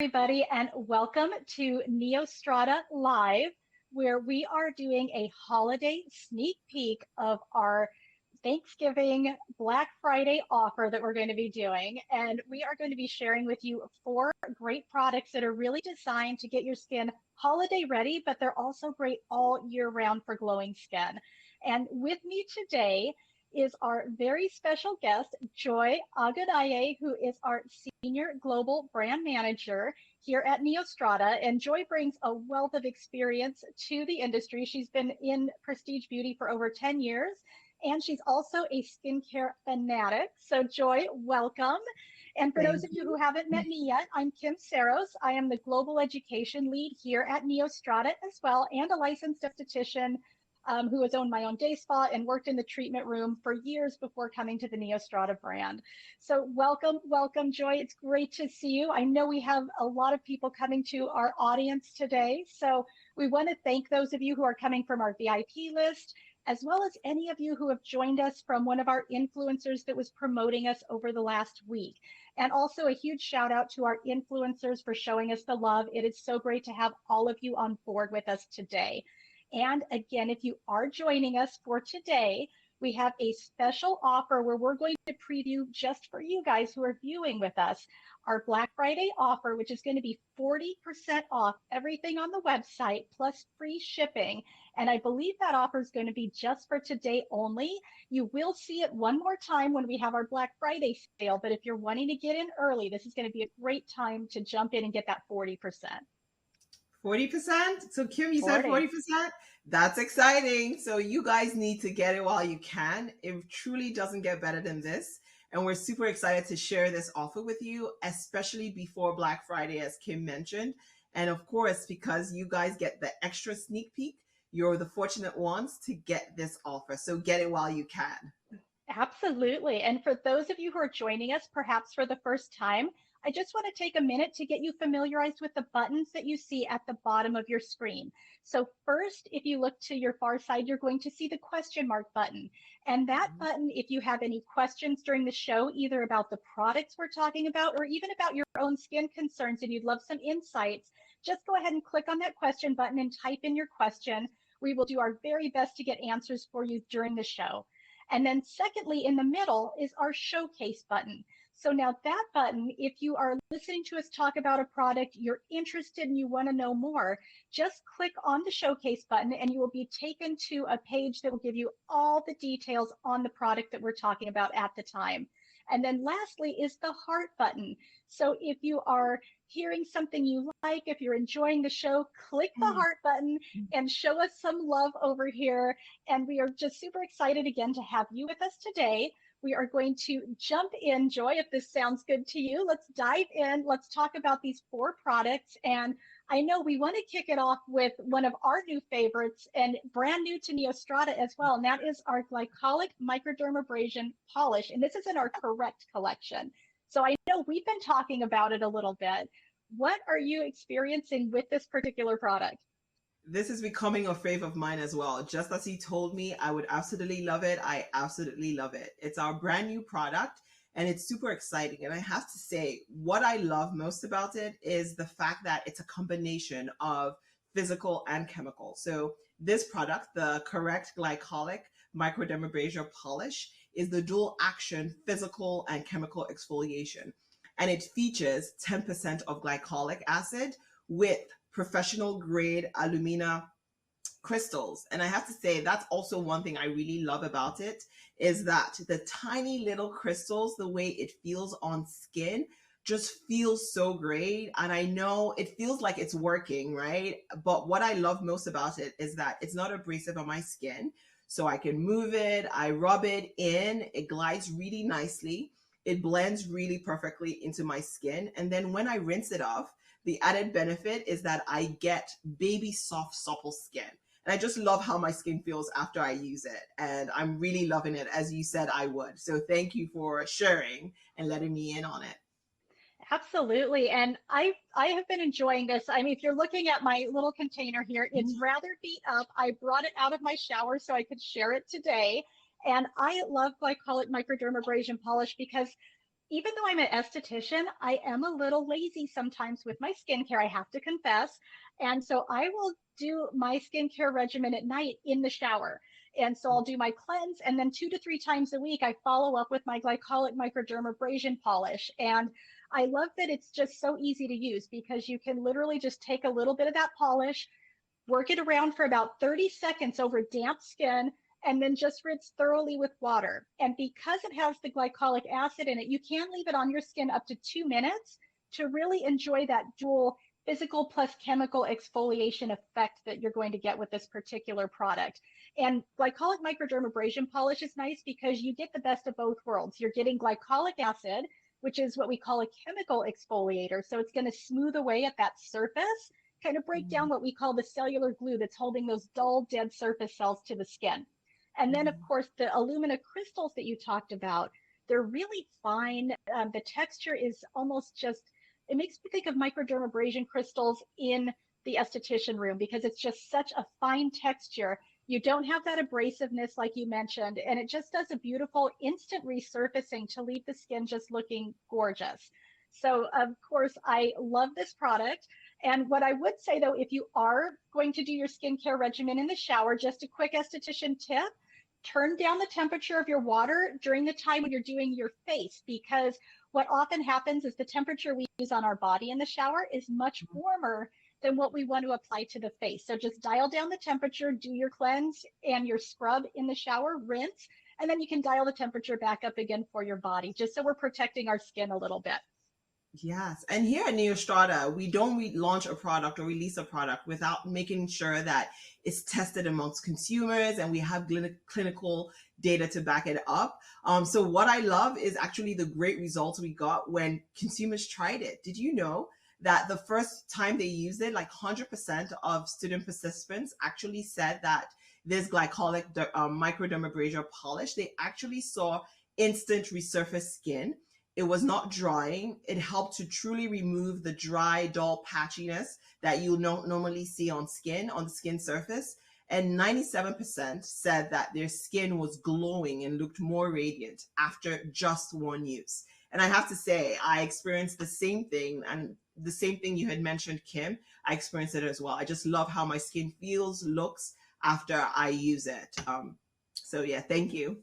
everybody, and welcome to NEOSTRATA Live, where we are doing a holiday sneak peek of our Thanksgiving Black Friday offer that we're going to be doing. And we are going to be sharing with you four great products that are really designed to get your skin holiday ready, but they're also great all year round for glowing skin. And with me today is our very special guest, Joy Agadaye, who is our Senior Global Brand Manager here at NEOSTRATA. And Joy brings a wealth of experience to the industry. She's been in prestige beauty for over 10 years, and she's also a skincare fanatic. So Joy, welcome. And for those of you who haven't met me yet, I'm Kim Saros. I am the Global Education Lead here at NEOSTRATA as well, and a licensed esthetician who has owned my own day spa and worked in the treatment room for years before coming to the NEOSTRATA brand. So welcome, Joy. It's great to see you. I know we have a lot of people coming to our audience today. So we want to thank those of you who are coming from our VIP list, as well as any of you who have joined us from one of our influencers that was promoting us over the last week. And also a huge shout out to our influencers for showing us the love. It is so great to have all of you on board with us today. And again, if you are joining us for today, we have a special offer where we're going to preview just for you guys who are viewing with us, our Black Friday offer, which is going to be 40% off everything on the website plus free shipping. And I believe that offer is going to be just for today only. You will see it one more time when we have our Black Friday sale, but if you're wanting to get in early, this is going to be a great time to jump in and get that 40%. 40%? So Kim, you said 40%? That's exciting. So you guys need to get it while you can. It truly doesn't get better than this. And we're super excited to share this offer with you, especially before Black Friday, as Kim mentioned. And of course, because you guys get the extra sneak peek, you're the fortunate ones to get this offer. So get it while you can. Absolutely. And for those of you who are joining us, perhaps for the first time, I just want to take a minute to get you familiarized with the buttons that you see at the bottom of your screen. So first, if you look to your far side, you're going to see the question mark button. And that button, if you have any questions during the show, either about the products we're talking about or even about your own skin concerns and you'd love some insights, just go ahead and click on that question button and type in your question. We will do our very best to get answers for you during the show. And then secondly, in the middle is our showcase button. So now that button, if you are listening to us talk about a product, you're interested and you want to know more, just click on the showcase button and you will be taken to a page that will give you all the details on the product that we're talking about at the time. And then lastly is the heart button. So if you are hearing something you like, if you're enjoying the show, click the heart button and show us some love over here. And we are just super excited again to have you with us today. We are going to jump in, Joy, if this sounds good to you. Let's dive in. Let's talk about these four products. And I know we want to kick it off with one of our new favorites and brand new to NEOSTRATA as well. And that is our Glycolic Microdermabrasion Polish. And this is in our Correct collection. So I know we've been talking about it a little bit. What are you experiencing with this particular product? This is becoming a fave of mine as well. Just as he told me, I would absolutely love it. I absolutely love it. It's our brand new product and it's super exciting. And I have to say, what I love most about it is the fact that it's a combination of physical and chemical. So this product, the Correct Glycolic Microdermabrasion Polish, is the dual action physical and chemical exfoliation. And it features 10% of glycolic acid with professional grade alumina crystals. And I have to say, that's also one thing I really love about it, is that the tiny little crystals, the way it feels on skin, just feels so great. And I know it feels like it's working, right? But what I love most about it is that it's not abrasive on my skin. So I can move it, I rub it in, it glides really nicely. It blends really perfectly into my skin. And then when I rinse it off, the added benefit is that I get baby soft, supple skin. And I just love how my skin feels after I use it. And I'm really loving it, as you said I would. So thank you for sharing and letting me in on it. Absolutely. And I have been enjoying this. I mean, if you're looking at my little container here, it's rather beat up. I brought it out of my shower so I could share it today. And I love Glycolic Microdermabrasion Polish because even though I'm an esthetician, I am a little lazy sometimes with my skincare, I have to confess. And so I will do my skincare regimen at night in the shower. And so I'll do my cleanse, and then 2 to 3 times a week, I follow up with my glycolic microdermabrasion polish. And I love that it's just so easy to use because you can literally just take a little bit of that polish, work it around for about 30 seconds over damp skin, and then just rinse thoroughly with water. And because it has the glycolic acid in it, you can leave it on your skin up to 2 minutes to really enjoy that dual physical plus chemical exfoliation effect that you're going to get with this particular product. And glycolic microdermabrasion polish is nice because you get the best of both worlds. You're getting glycolic acid, which is what we call a chemical exfoliator. So it's going to smooth away at that surface, kind of break down what we call the cellular glue that's holding those dull, dead surface cells to the skin. And then, of course, the alumina crystals that you talked about, they're really fine. The texture is almost just, it makes me think of microdermabrasion crystals in the esthetician room because it's just such a fine texture. You don't have that abrasiveness like you mentioned, and it just does a beautiful instant resurfacing to leave the skin just looking gorgeous. So, of course, I love this product. And what I would say, though, if you are going to do your skincare regimen in the shower, just a quick esthetician tip, turn down the temperature of your water during the time when you're doing your face, because what often happens is the temperature we use on our body in the shower is much warmer than what we want to apply to the face. So just dial down the temperature, do your cleanse and your scrub in the shower, rinse, and then you can dial the temperature back up again for your body, just so we're protecting our skin a little bit. Yes. And here at NeoStrata, we don't launch a product or release a product without making sure that it's tested amongst consumers and we have clinical data to back it up. So what I love is actually the great results we got when consumers tried it. Did you know that the first time they used it, like 100% of student participants actually said that this glycolic microdermabrasion polish, they actually saw instant resurfaced skin. It was not drying. It helped to truly remove the dry, dull patchiness that you normally see on the skin surface. And 97% said that their skin was glowing and looked more radiant after just one use. And I have to say, I experienced the same thing, and the same thing you had mentioned, Kim. I experienced it as well. I just love how my skin feels, looks after I use it. So yeah, thank you.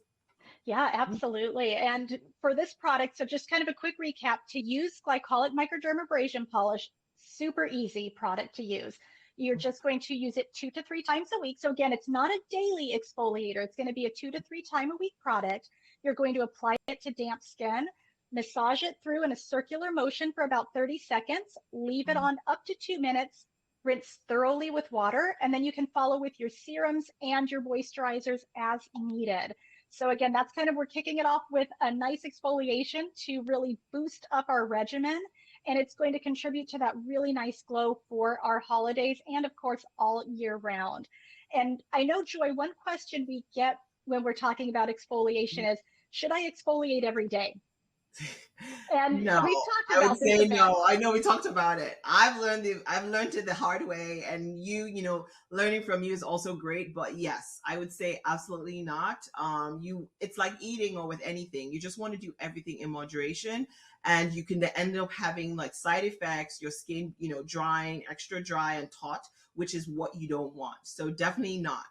Yeah, absolutely. And for this product, so just kind of a quick recap, to use glycolic microdermabrasion polish, super easy product to use. You're just going to use it 2 to 3 times a week. So again, it's not a daily exfoliator. It's going to be a 2 to 3 time a week product. You're going to apply it to damp skin, massage it through in a circular motion for about 30 seconds, leave it on up to 2 minutes, rinse thoroughly with water, and then you can follow with your serums and your moisturizers as needed. So again, that's kind of, we're kicking it off with a nice exfoliation to really boost up our regimen. And it's going to contribute to that really nice glow for our holidays and of course, all year round. And I know, Joy, one question we get when we're talking about exfoliation is, should I exfoliate every day? And No, we've talked I would about this say a bit. no. I know we talked about it. I've learned it the hard way, and learning from you is also great. But yes, I would say absolutely not. It's like eating or with anything. You just want to do everything in moderation, and you can end up having like side effects, your skin, drying, extra dry and taut, which is what you don't want. So definitely not.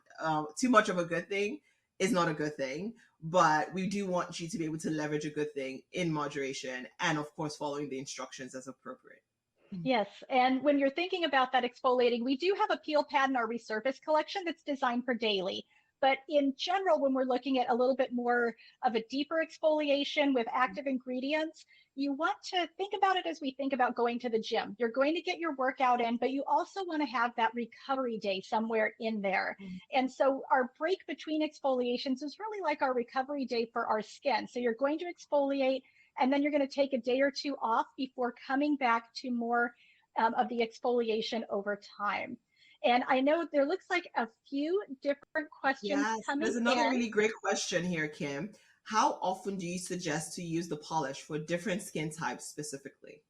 Too much of a good thing is not a good thing, but we do want you to be able to leverage a good thing in moderation and of course following the instructions as appropriate. Yes, and when you're thinking about that exfoliating, we do have a peel pad in our resurface collection that's designed for daily. But in general, when we're looking at a little bit more of a deeper exfoliation with active ingredients, you want to think about it as we think about going to the gym. You're going to get your workout in, but you also want to have that recovery day somewhere in there. And so our break between exfoliations is really like our recovery day for our skin. So you're going to exfoliate, and then you're going to take a day or two off before coming back to more of the exfoliation over time. And I know there looks like a few different questions Yes, coming there's another in. really great question here, Kim. How often do you suggest to use the polish for different skin types specifically?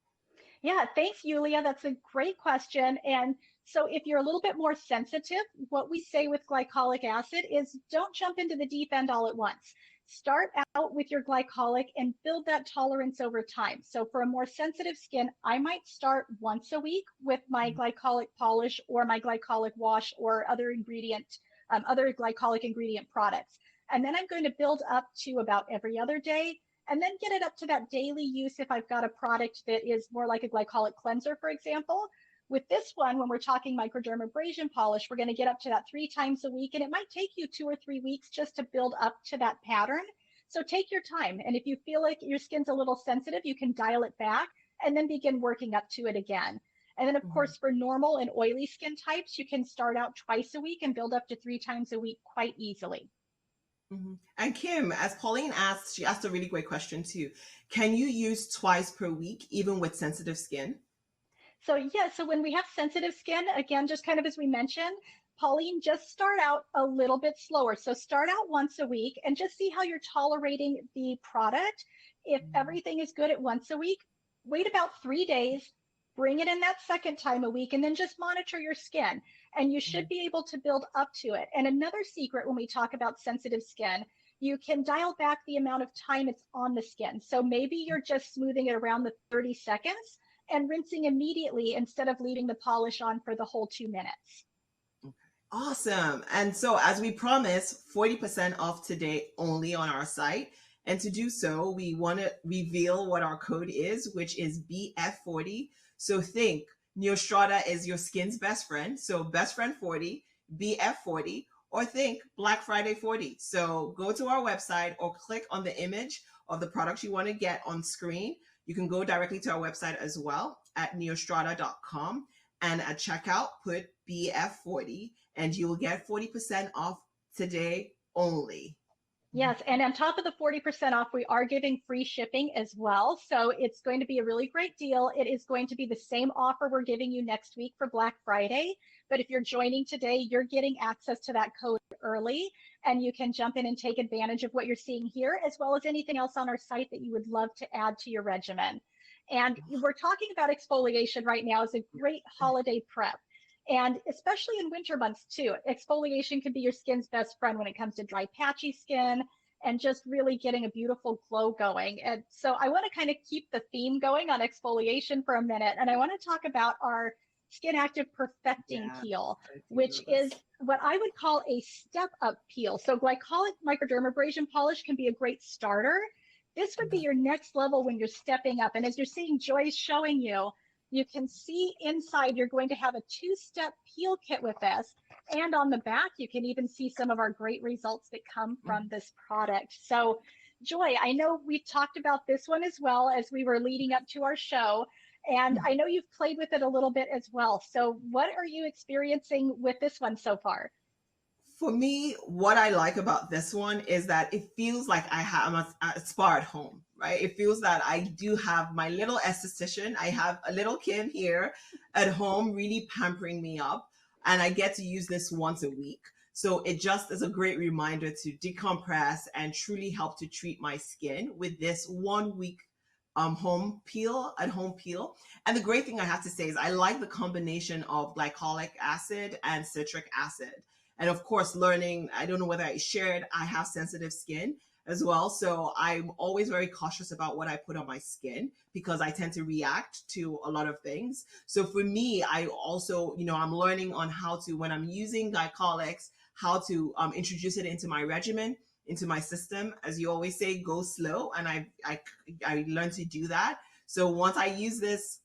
Yeah, thanks, Yulia. That's a great question. And so if you're a little bit more sensitive, what we say with glycolic acid is don't jump into the deep end all at once. Start out with your glycolic and build that tolerance over time. So for a more sensitive skin, I might start once a week with my glycolic polish or my glycolic wash or other glycolic ingredient products. And then I'm going to build up to about every other day and then get it up to that daily use if I've got a product that is more like a glycolic cleanser, for example. With this one, when we're talking microdermabrasion polish, we're going to get up to that 3 times a week, and it might take you 2 or 3 weeks just to build up to that pattern. So take your time, and if you feel like your skin's a little sensitive, you can dial it back and then begin working up to it again. And then, of course, for normal and oily skin types, you can start out twice a week and build up to 3 times a week quite easily. And Kim, as Pauline asked, she asked a really great question too. Can you use twice per week, even with sensitive skin? So yeah, so when we have sensitive skin, again, just kind of as we mentioned, Pauline, just start out a little bit slower. So start out once a week and just see how you're tolerating the product. If everything is good at once a week, wait about 3 days, bring it in that second time a week, and then just monitor your skin. And you should be able to build up to it. And another secret when we talk about sensitive skin, you can dial back the amount of time it's on the skin. So maybe you're just smoothing it around the 30 seconds and rinsing immediately instead of leaving the polish on for the whole 2 minutes. Awesome. And so, as we promised, 40% off today only on our site. And to do so, we want to reveal what our code is, which is BF40. So think NEOSTRATA is your skin's best friend. So best friend 40, BF40, or think Black Friday 40. So go to our website or click on the image of the products you want to get on screen. You can go directly to our website as well at neostrata.com, and at checkout, put BF40 and you will get 40% off today only. Yes, and on top of the 40% off, we are giving free shipping as well. So it's going to be a really great deal. It is going to be the same offer we're giving you next week for Black Friday. But if you're joining today, you're getting access to that code early, and you can jump in and take advantage of what you're seeing here, as well as anything else on our site that you would love to add to your regimen. And we're talking about exfoliation right now as a great holiday prep. And especially in winter months too, exfoliation can be your skin's best friend when it comes to dry, patchy skin and just really getting a beautiful glow going. And so I want to kind of keep the theme going on exfoliation for a minute. And I want to talk about our Skin Active Perfecting Peel, which is what I would call a step up peel. So glycolic microdermabrasion polish can be a great starter. This would be your next level when you're stepping up. And as you're seeing Joyce showing you, you can see inside you're going to have a 2-step peel kit with this. And on the back, you can even see some of our great results that come from this product. So Joy, I know we talked about this one as well as we were leading up to our show. And I know you've played with it a little bit as well. So what are you experiencing with this one so far? For me, what I like about this one is that it feels like I'm a spa at home, right? It feels that I do have my little esthetician. I have a little Kim here at home really pampering me up, and I get to use this once a week. So it just is a great reminder to decompress and truly help to treat my skin with this 1 week at home peel. And the great thing I have to say is I like the combination of glycolic acid and citric acid. And of course, learning, I don't know whether I shared, I have sensitive skin as well. So I'm always very cautious about what I put on my skin because I tend to react to a lot of things. So for me, I also, I'm learning on how to, when I'm using glycolics, how to introduce it into my regimen, into my system. As you always say, go slow. And I learned to do that. So once I use this,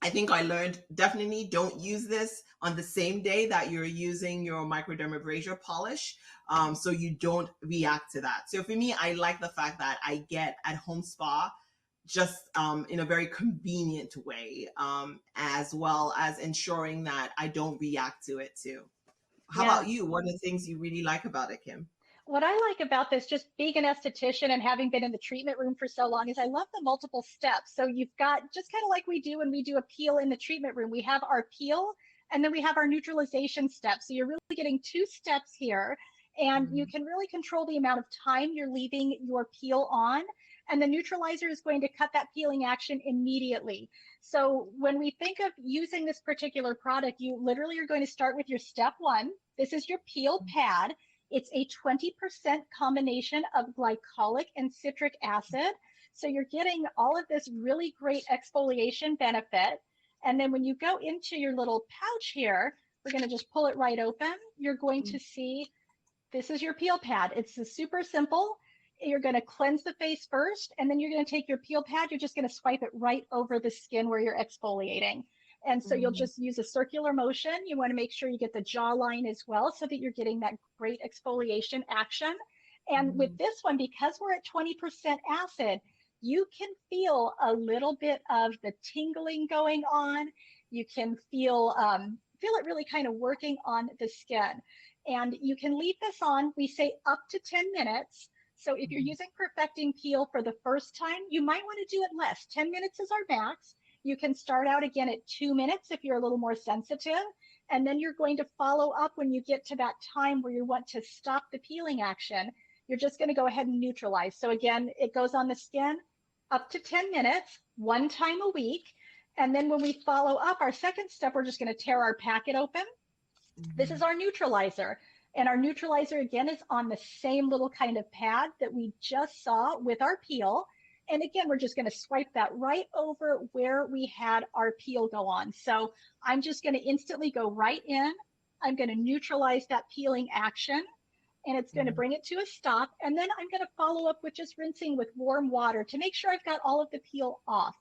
I think I learned definitely don't use this on the same day that you're using your microdermabrasion polish, so you don't react to that. So for me, I like the fact that I get at home spa just in a very convenient way, as well as ensuring that I don't react to it too. How about you? What are the things you really like about it, Kim? What I like about this, just being an esthetician and having been in the treatment room for so long, is I love the multiple steps. So you've got just kind of like we do when we do a peel in the treatment room, we have our peel and then we have our neutralization steps. So you're really getting 2 steps here, and you can really control the amount of time you're leaving your peel on. And the neutralizer is going to cut that peeling action immediately. So when we think of using this particular product, you literally are going to start with your step 1. This is your peel pad. It's a 20% combination of glycolic and citric acid. So you're getting all of this really great exfoliation benefit. And then when you go into your little pouch here, we're going to just pull it right open. You're going to see this is your peel pad. It's super simple. You're going to cleanse the face first, and then you're going to take your peel pad. You're just going to swipe it right over the skin where you're exfoliating. And so you'll just use a circular motion. You want to make sure you get the jawline as well so that you're getting that great exfoliation action. And with this one, because we're at 20% acid, you can feel a little bit of the tingling going on. You can feel it really kind of working on the skin. And you can leave this on, we say up to 10 minutes. So if you're using Perfecting Peel for the first time, you might want to do it less. 10 minutes is our max. You can start out again at 2 minutes if you're a little more sensitive. And then you're going to follow up when you get to that time where you want to stop the peeling action. You're just going to go ahead and neutralize. So again, it goes on the skin up to 10 minutes, 1 time a week. And then when we follow up, our second step, we're just going to tear our packet open. This is our neutralizer. And our neutralizer, again, is on the same little kind of pad that we just saw with our peel. And again, we're just going to swipe that right over where we had our peel go on. So I'm just going to instantly go right in. I'm going to neutralize that peeling action, and it's going to bring it to a stop. And then I'm going to follow up with just rinsing with warm water to make sure I've got all of the peel off.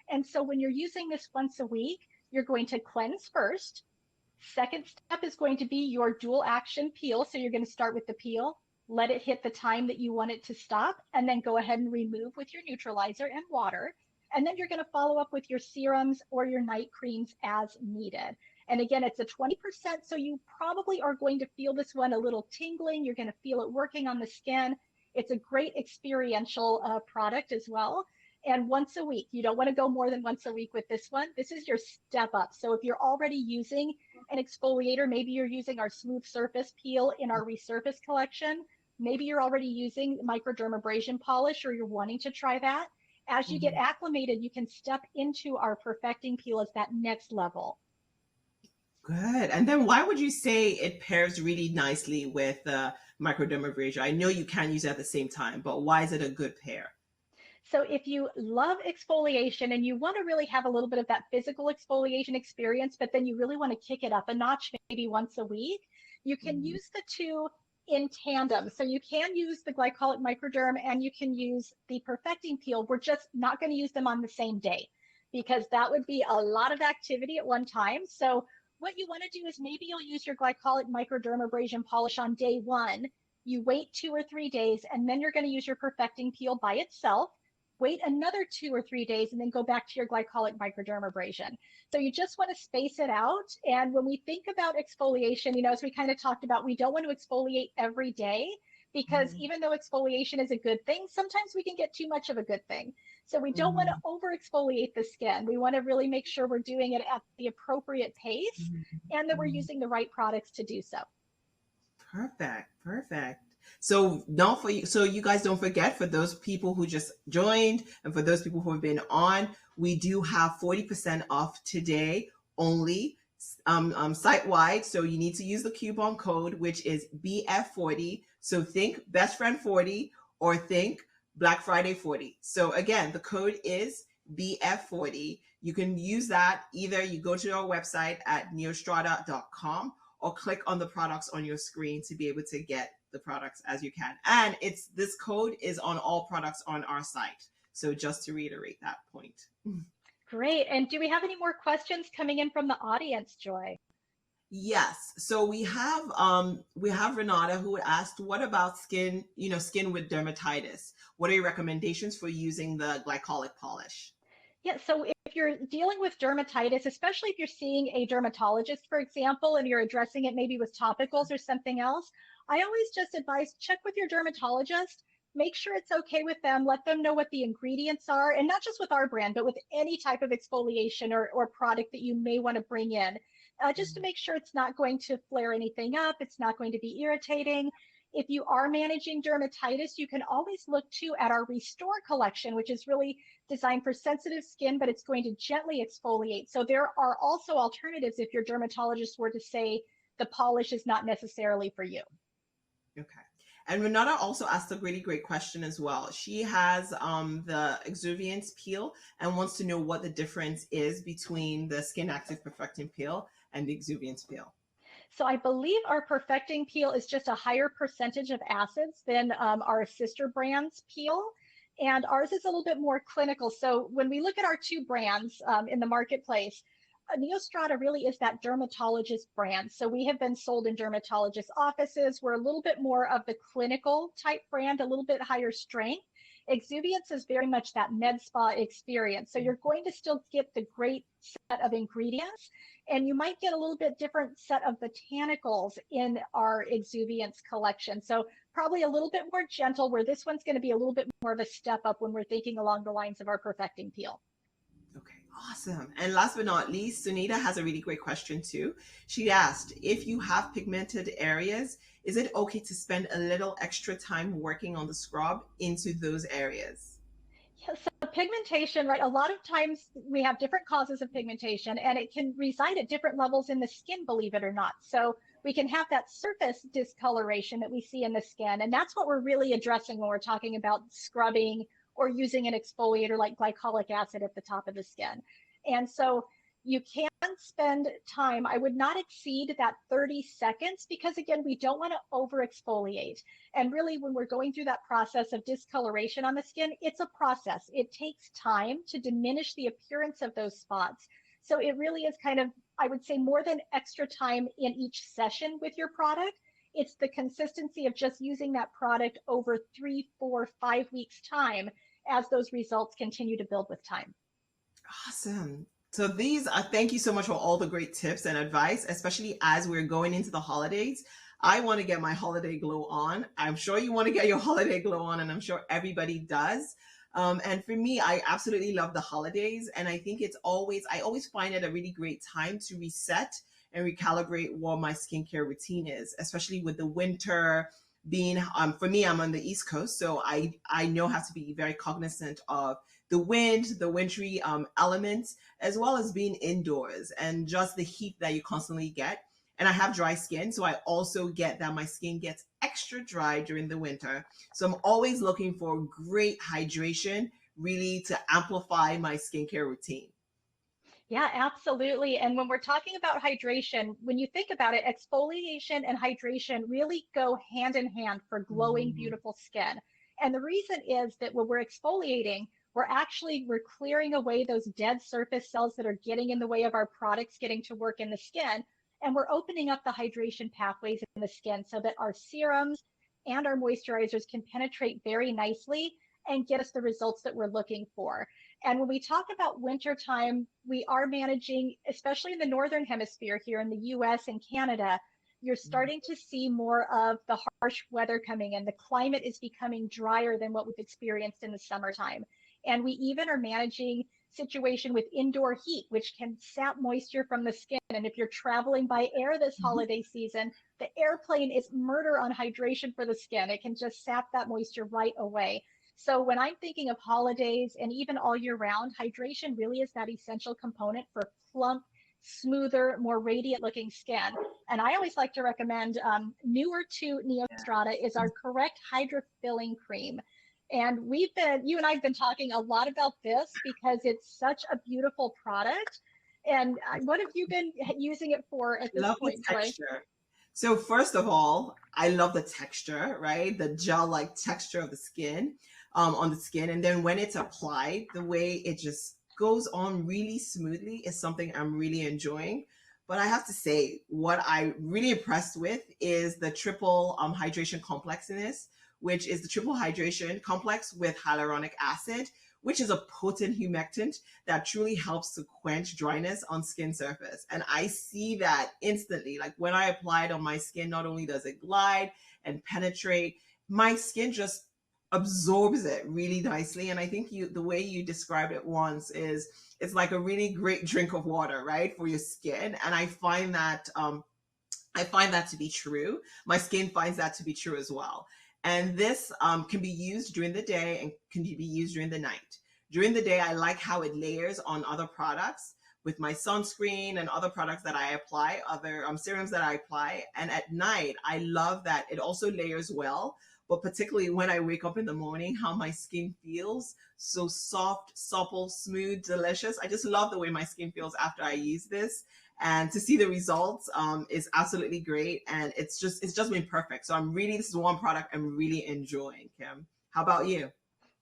And so when you're using this once a week, you're going to cleanse first. Second step is going to be your dual action peel. So you're going to start with the peel, let it hit the time that you want it to stop, and then go ahead and remove with your neutralizer and water. And then you're going to follow up with your serums or your night creams as needed. And again, it's a 20%, so you probably are going to feel this one a little tingling. You're going to feel it working on the skin. It's a great experiential product as well. And once a week, you don't want to go more than once a week with this one. This is your step up. So if you're already using an exfoliator, maybe you're using our smooth surface peel in our resurface collection. Maybe you're already using microdermabrasion polish, or you're wanting to try that. As you get acclimated, you can step into our Perfecting Peel as that next level. Good. And then why would you say it pairs really nicely with microdermabrasion? I know you can use it at the same time, but why is it a good pair? So if you love exfoliation and you want to really have a little bit of that physical exfoliation experience, but then you really want to kick it up a notch, maybe once a week, you can use the two in tandem. So you can use the Glycolic Microderm and you can use the Perfecting Peel. We're just not going to use them on the same day because that would be a lot of activity at one time. So what you want to do is maybe you'll use your Glycolic Microdermabrasion polish on day 1. You wait 2 or 3 days, and then you're going to use your Perfecting Peel by itself. Wait another 2 or 3 days, and then go back to your Glycolic Microdermabrasion. So you just want to space it out. And when we think about exfoliation, as we kind of talked about, we don't want to exfoliate every day because even though exfoliation is a good thing, sometimes we can get too much of a good thing. So we don't want to over exfoliate the skin. We want to really make sure we're doing it at the appropriate pace and that we're using the right products to do so. Perfect. Perfect. So you guys don't forget, for those people who just joined and for those people who have been on, we do have 40% off today only, site-wide. So you need to use the coupon code, which is BF40. So think Best Friend 40 or think Black Friday 40. So again, the code is BF40. You can use that. Either you go to our website at NEOSTRATA.com or click on the products on your screen to be able to get the products as you can. And this code is on all products on our site. So just to reiterate that point. Great. And do we have any more questions coming in from the audience, Joy? Yes. So we have Renata who asked, what about skin with dermatitis? What are your recommendations for using the glycolic polish? Yeah, so if you're dealing with dermatitis, especially if you're seeing a dermatologist, for example, and you're addressing it maybe with topicals or something else, I always just advise check with your dermatologist, make sure it's okay with them, let them know what the ingredients are, and not just with our brand, but with any type of exfoliation or product that you may want to bring in, just to make sure it's not going to flare anything up, it's not going to be irritating. If you are managing dermatitis, you can always look too at our Restore collection, which is really designed for sensitive skin, but it's going to gently exfoliate. So there are also alternatives if your dermatologist were to say the polish is not necessarily for you. Okay. And Renata also asked a really great question as well. She has the exuviance peel and wants to know what the difference is between the Skin Active Perfecting Peel and the exuviance peel. So I believe our perfecting peel is just a higher percentage of acids than our sister brand's peel. And ours is a little bit more clinical. So when we look at our two brands in the marketplace, NEOSTRATA really is that dermatologist brand. So we have been sold in dermatologist offices. We're a little bit more of the clinical type brand, a little bit higher strength. Exuviance is very much that med spa experience. So you're going to still get the great set of ingredients, and you might get a little bit different set of botanicals in our exuviance collection. So probably a little bit more gentle, where this one's going to be a little bit more of a step up when we're thinking along the lines of our perfecting peel. Okay, awesome. And last but not least, Sunita has a really great question too. She asked, if you have pigmented areas, is it okay to spend a little extra time working on the scrub into those areas? Yeah, so pigmentation, right? A lot of times we have different causes of pigmentation, and it can reside at different levels in the skin, believe it or not. So we can have that surface discoloration that we see in the skin. And that's what we're really addressing when we're talking about scrubbing or using an exfoliator like glycolic acid at the top of the skin. And so you can spend time. I would not exceed that 30 seconds because, again, we don't want to over exfoliate. And really, when we're going through that process of discoloration on the skin, it's a process. It takes time to diminish the appearance of those spots. So it really is kind of, I would say, more than extra time in each session with your product. It's the consistency of just using that product over 3, 4, 5 weeks time as those results continue to build with time. Awesome. So these are, thank you so much for all the great tips and advice, especially as we're going into the holidays. I want to get my holiday glow on. I'm sure you want to get your holiday glow on, and I'm sure everybody does. And for me, I absolutely love the holidays. And I think I always find it a really great time to reset and recalibrate what my skincare routine is, especially with the winter being, for me, I'm on the East Coast. So I know have to be very cognizant of the wind, the wintry elements, as well as being indoors and just the heat that you constantly get. And I have dry skin, so I also get that my skin gets extra dry during the winter. So I'm always looking for great hydration, really to amplify my skincare routine. Yeah, absolutely. And when we're talking about hydration, when you think about it, exfoliation and hydration really go hand in hand for glowing, Mhm. beautiful skin. And the reason is that when we're exfoliating, we're clearing away those dead surface cells that are getting in the way of our products getting to work in the skin. And we're opening up the hydration pathways in the skin so that our serums and our moisturizers can penetrate very nicely and get us the results that we're looking for. And when we talk about winter time, we are managing, especially in the Northern Hemisphere here in the US and Canada, you're starting to see more of the harsh weather coming in. The climate is becoming drier than what we've experienced in the summertime. And we even are managing situation with indoor heat, which can sap moisture from the skin. And if you're traveling by air this Mhm. holiday season, the airplane is murder on hydration for the skin. It can just sap that moisture right away. So when I'm thinking of holidays and even all year round, hydration really is that essential component for plump, smoother, more radiant looking skin. And I always like to recommend newer to NEOSTRATA is our Correct Hydra Filling Cream. And you and I have been talking a lot about this because it's such a beautiful product. And what have you been using it for at this Love the point, Joy? texture. So first of all, I love the texture, right? The gel-like texture of the skin, on the skin. And then when it's applied, the way it just goes on really smoothly is something I'm really enjoying. But I have to say, what I really impressed with is the triple hydration complex in this, which is the triple hydration complex with hyaluronic acid, which is a potent humectant that truly helps to quench dryness on skin surface. And I see that instantly. Like when I apply it on my skin, not only does it glide and penetrate, my skin just absorbs it really nicely. And I think the way you described it once is it's like a really great drink of water, right, for your skin. And I find that to be true. My skin finds that to be true as well. And this can be used during the day and can be used during the night. During the day, I like how it layers on other products. with my sunscreen and other products that I apply, other serums that I apply. And at night, I love that it also layers well, but particularly when I wake up in the morning, how my skin feels so soft, supple, smooth, delicious. I just love the way my skin feels after I use this. And to see the results is absolutely great. And it's just been perfect. So this is one product I'm really enjoying, Kim. How about you?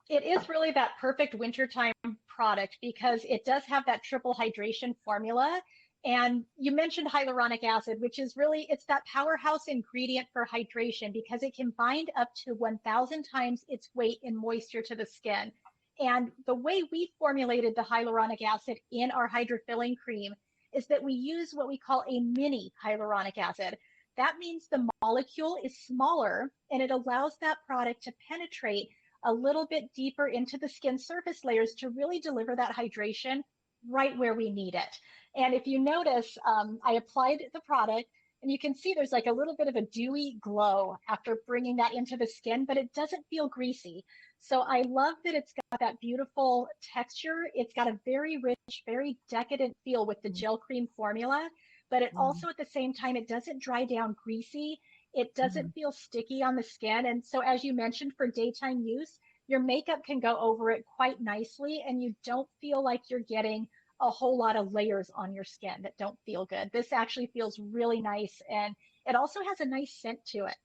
It is really that perfect wintertime product because it does have that triple hydration formula. And you mentioned hyaluronic acid, which is really, it's that powerhouse ingredient for hydration because it can bind up to 1,000 times its weight in moisture to the skin. And the way we formulated the hyaluronic acid in our hydrofilling cream is that we use what we call a mini hyaluronic acid. That means the molecule is smaller and it allows that product to penetrate a little bit deeper into the skin surface layers to really deliver that hydration right where we need it. And if you notice, I applied the product and you can see there's like a little bit of a dewy glow after bringing that into the skin, but it doesn't feel greasy. So I love that it's got that beautiful texture. It's got a very rich, very decadent feel with the gel cream formula, but it Mm, also at the same time, it doesn't dry down greasy. It mm. doesn't feel sticky on the skin. And so as you mentioned, for daytime use, your makeup can go over it quite nicely and you don't feel like you're getting a whole lot of layers on your skin that don't feel good. This actually feels really nice and it also has a nice scent to it.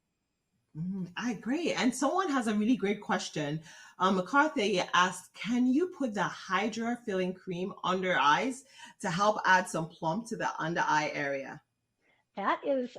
I agree. And someone has a really great question. McCarthy asked, can you put the Hydra filling cream under eyes to help add some plump to the under eye area? That is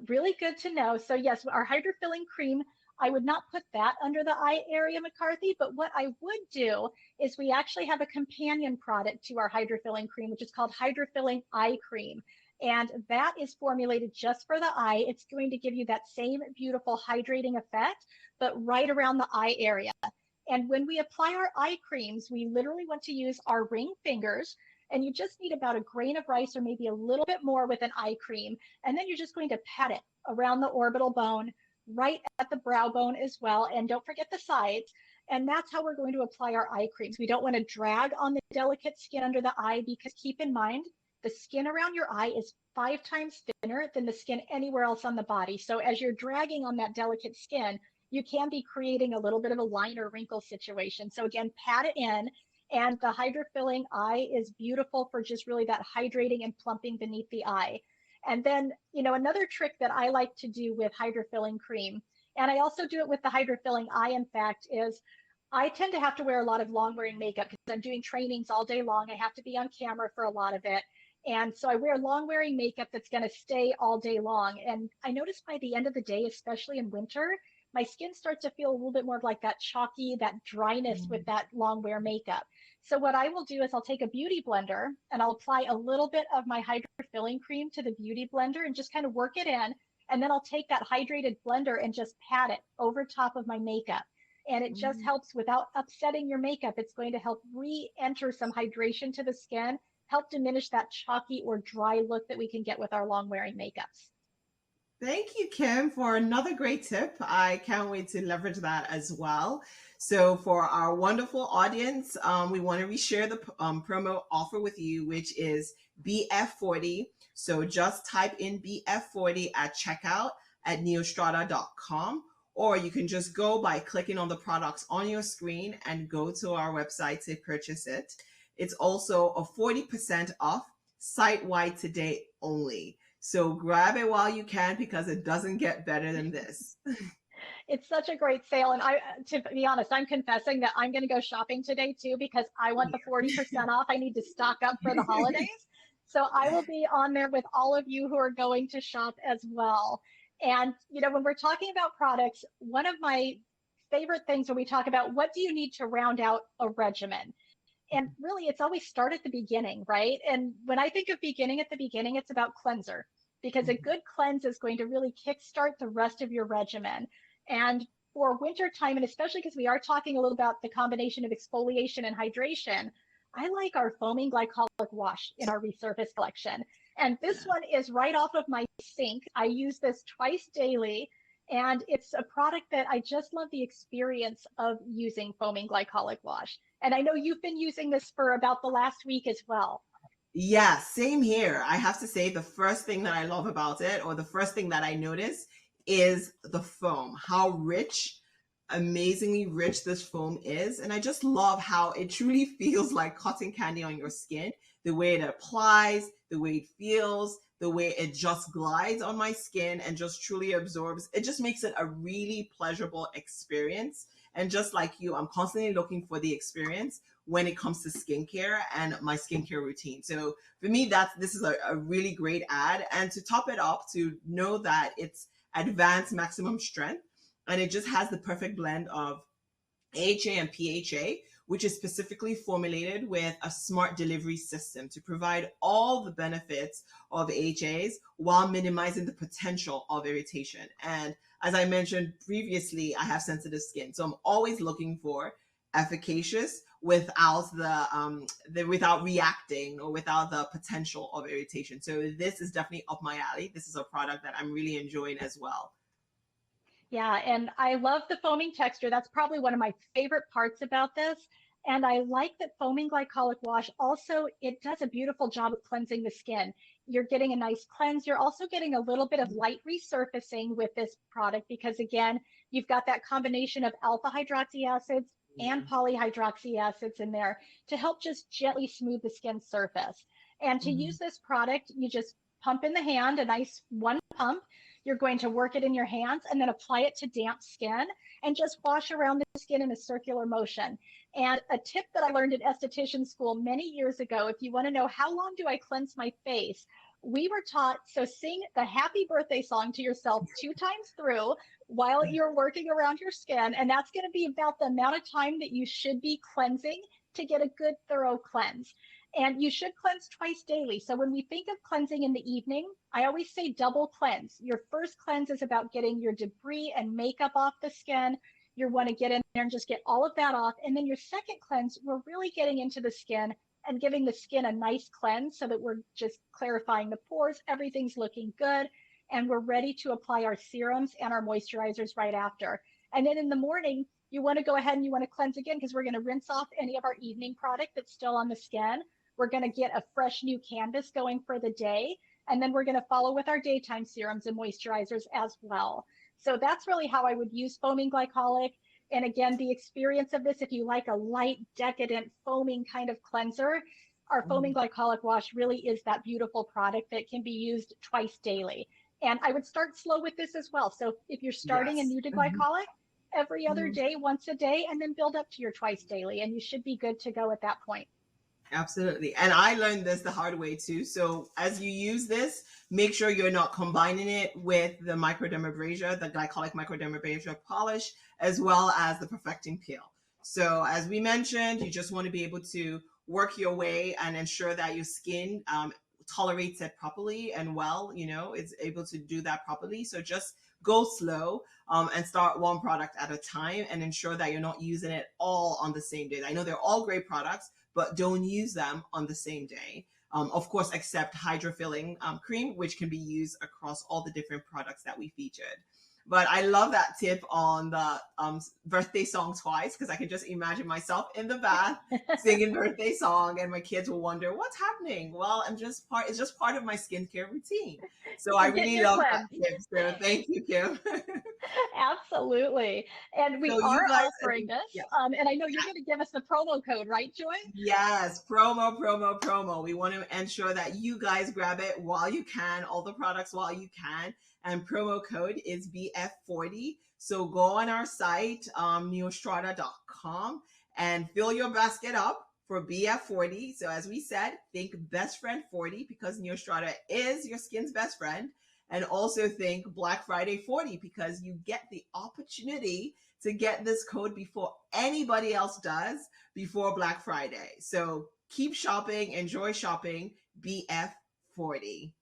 really good to know. So yes, our hydrofilling cream, I would not put that under the eye area, McCarthy, but what I would do is we actually have a companion product to our hydrofilling cream, which is called hydrofilling eye cream. And that is formulated just for the eye. It's going to give you that same beautiful hydrating effect, but right around the eye area. And when we apply our eye creams, we literally want to use our ring fingers and you just need about a grain of rice or maybe a little bit more with an eye cream. And then you're just going to pat it around the orbital bone, right at the brow bone as well. And don't forget the sides. And that's how we're going to apply our eye creams. We don't want to drag on the delicate skin under the eye because keep in mind, the skin around your eye is 5 times thinner than the skin anywhere else on the body. So as you're dragging on that delicate skin, you can be creating a little bit of a line or wrinkle situation. So again, pat it in and the hydrofilling eye is beautiful for just really that hydrating and plumping beneath the eye. And then, another trick that I like to do with hydrofilling cream, and I also do it with the hydrofilling eye, in fact, is I tend to have to wear a lot of long wearing makeup because I'm doing trainings all day long. I have to be on camera for a lot of it. And so I wear long wearing makeup that's going to stay all day long. And I notice by the end of the day, especially in winter, my skin starts to feel a little bit more like that chalky, that dryness with Mm, that long wear makeup. So what I will do is I'll take a beauty blender and I'll apply a little bit of my hydrofilling cream to the beauty blender and just kind of work it in. And then I'll take that hydrated blender and just pat it over top of my makeup. And it just mm. helps without upsetting your makeup. It's going to help re-enter some hydration to the skin, help diminish that chalky or dry look that we can get with our long wearing makeups. Thank you, Kim, for another great tip. I can't wait to leverage that as well. So, for our wonderful audience, we want to reshare the promo offer with you, which is BF40. So, just type in BF40 at checkout at neostrata.com, or you can just go by clicking on the products on your screen and go to our website to purchase it. It's also a 40% off site wide today only. So grab it while you can because it doesn't get better than this. It's such a great sale. And to be honest, I'm confessing that I'm going to go shopping today too because I want the 40% off. I need to stock up for the holidays. So I will be on there with all of you who are going to shop as well. And, when we're talking about products, one of my favorite things when we talk about what do you need to round out a regimen? And really, it's always start at the beginning, right? And when I think of beginning at the beginning, it's about cleanser because a good cleanse is going to really kickstart the rest of your regimen. And for winter time, and especially because we are talking a little about the combination of exfoliation and hydration, I like our foaming glycolic wash in our resurface collection. And this Yeah. one is right off of my sink. I use this twice daily. And it's a product that I just love the experience of using foaming glycolic wash. And I know you've been using this for about the last week as well. Yeah, same here. I have to say the first thing that I love about it, or the first thing that I notice, is the foam. How rich, amazingly rich this foam is. And I just love how it truly feels like cotton candy on your skin. The way it applies, the way it feels, the way it just glides on my skin and just truly absorbs. It just makes it a really pleasurable experience. And just like you, I'm constantly looking for the experience when it comes to skincare and my skincare routine. So for me, this is a really great ad. And to top it up, to know that it's advanced maximum strength, and it just has the perfect blend of AHA and PHA, which is specifically formulated with a smart delivery system to provide all the benefits of AHAs while minimizing the potential of irritation. And as I mentioned previously, I have sensitive skin, so I'm always looking for efficacious without the without reacting or without the potential of irritation. So this is definitely up my alley. This is a product that I'm really enjoying as well. Yeah, and I love the foaming texture. That's probably one of my favorite parts about this. And I like that foaming glycolic wash also, it does a beautiful job of cleansing the skin. You're getting a nice cleanse. You're also getting a little bit of light resurfacing with this product because again, you've got that combination of alpha hydroxy acids Yeah. and polyhydroxy acids in there to help just gently smooth the skin surface. And to Mhm. use this product, you just pump in the hand, a nice one pump. You're going to work it in your hands and then apply it to damp skin and just wash around the skin in a circular motion. And a tip that I learned in esthetician school many years ago, if you want to know how long do I cleanse my face, we were taught, so sing the happy birthday song to yourself 2 times through while you're working around your skin. And that's going to be about the amount of time that you should be cleansing to get a good thorough cleanse. And you should cleanse twice daily. So when we think of cleansing in the evening, I always say double cleanse. Your first cleanse is about getting your debris and makeup off the skin. You want to get in there and just get all of that off. And then your second cleanse, we're really getting into the skin and giving the skin a nice cleanse so that we're just clarifying the pores. Everything's looking good. And we're ready to apply our serums and our moisturizers right after. And then in the morning, you want to go ahead and you want to cleanse again because we're going to rinse off any of our evening product that's still on the skin. We're going to get a fresh new canvas going for the day. And then we're going to follow with our daytime serums and moisturizers as well. So that's really how I would use foaming glycolic. And again, the experience of this, if you like a light, decadent, foaming kind of cleanser, our foaming Mhm. glycolic wash really is that beautiful product that can be used twice daily. And I would start slow with this as well. So if you're starting and Yes. new to Mhm. glycolic, every other Mhm. day, once a day, and then build up to your twice daily. And you should be good to go at that point. Absolutely. And I learned this the hard way too. So as you use this, make sure you're not combining it with the microdermabrasion, the glycolic microdermabrasion polish, as well as the perfecting peel. So as we mentioned, you just want to be able to work your way and ensure that your skin tolerates it properly and well, is able to do that properly. So just go slow and start one product at a time and ensure that you're not using it all on the same day. I know they're all great products, but don't use them on the same day. Of course, except hydrofilling cream, which can be used across all the different products that we featured. But I love that tip on the birthday song twice because I can just imagine myself in the bath singing birthday song, and my kids will wonder what's happening. Well, it's just part of my skincare routine. So I You're getting really your love that cleanse. tip. So thank you, Kim. Absolutely. And we So are you guys, offering this. yeah. And I know you're going to give us the promo code, right, Joy? Yes, promo, promo, promo. We want to ensure that you guys grab it while you can, all the products while you can. And promo code is BF40. So go on our site, neostrata.com, and fill your basket up for BF40. So as we said, think best friend 40 because Neostrata is your skin's best friend. And also think Black Friday 40 because you get the opportunity to get this code before anybody else does before Black Friday. So keep shopping, enjoy shopping, BF40.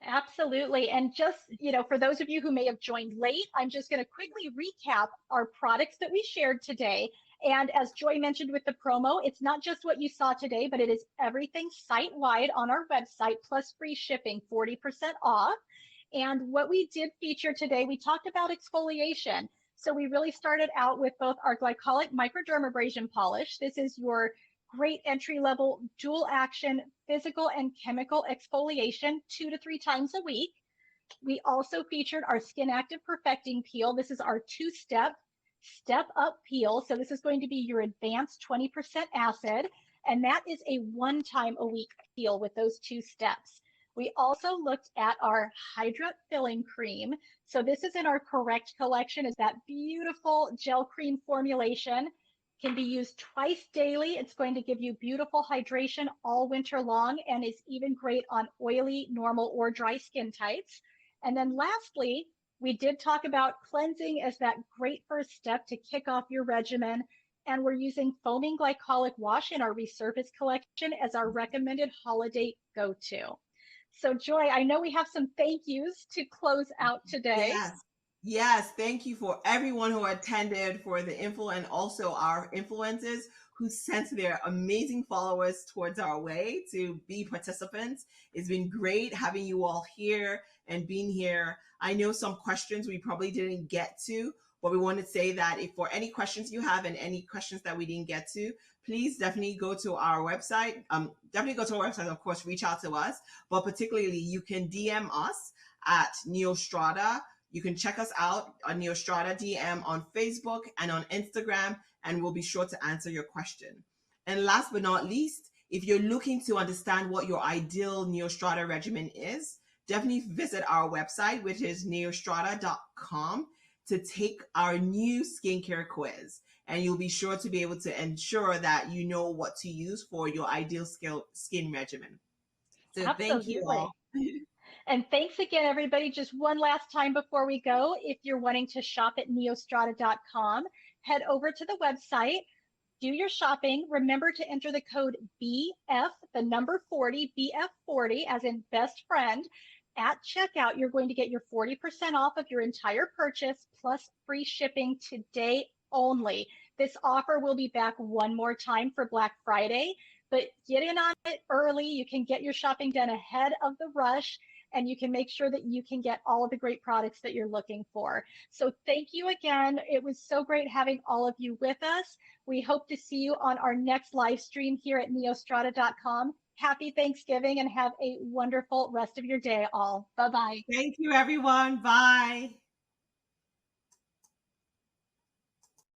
Absolutely. And just, for those of you who may have joined late, I'm just going to quickly recap our products that we shared today. And as Joy mentioned with the promo, it's not just what you saw today, but it is everything site wide on our website, plus free shipping, 40% off. And what we did feature today, we talked about exfoliation. So we really started out with both our glycolic microdermabrasion polish. This is your great entry level dual action physical and chemical exfoliation 2 to 3 times a week. We also featured our Skin Active Perfecting Peel. This is our step up peel. So this is going to be your advanced 20% acid, and that is a 1 time a week peel with those 2 steps. We also looked at our Hydra Filling Cream. So this is in our Correct collection. Is that beautiful gel cream formulation. Can be used twice daily. It's going to give you beautiful hydration all winter long and is even great on oily, normal, or dry skin types. And then lastly, we did talk about cleansing as that great first step to kick off your regimen. And we're using foaming glycolic wash in our Resurface collection as our recommended holiday go-to. So Joy, I know we have some thank yous to close out today. Yes. Yes. Thank you for everyone who attended, for the info, and also our influencers who sent their amazing followers towards our way to be participants. It's been great having you all here and being here. I know some questions we probably didn't get to, but we want to say that if for any questions you have and any questions that we didn't get to, please definitely go to our website. Of course, reach out to us, but particularly you can DM us at NEOSTRATA. You can check us out on NEOSTRATA DM on Facebook and on Instagram, and we'll be sure to answer your question. And last but not least, if you're looking to understand what your ideal NEOSTRATA regimen is, definitely visit our website, which is neostrata.com, to take our new skincare quiz. And you'll be sure to be able to ensure that you know what to use for your ideal skin regimen. So Absolutely. thank you all. And thanks again, everybody. Just one last time before we go, if you're wanting to shop at neostrata.com, head over to the website, do your shopping. Remember to enter the code BF, the number 40, BF40, as in best friend. At checkout, you're going to get your 40% off of your entire purchase plus free shipping today only. This offer will be back one more time for Black Friday, but get in on it early. You can get your shopping done ahead of the rush, and you can make sure that you can get all of the great products that you're looking for. So thank you again. It was so great having all of you with us. We hope to see you on our next live stream here at neostrata.com. Happy Thanksgiving and have a wonderful rest of your day all. Bye-bye. Thank you, everyone. Bye.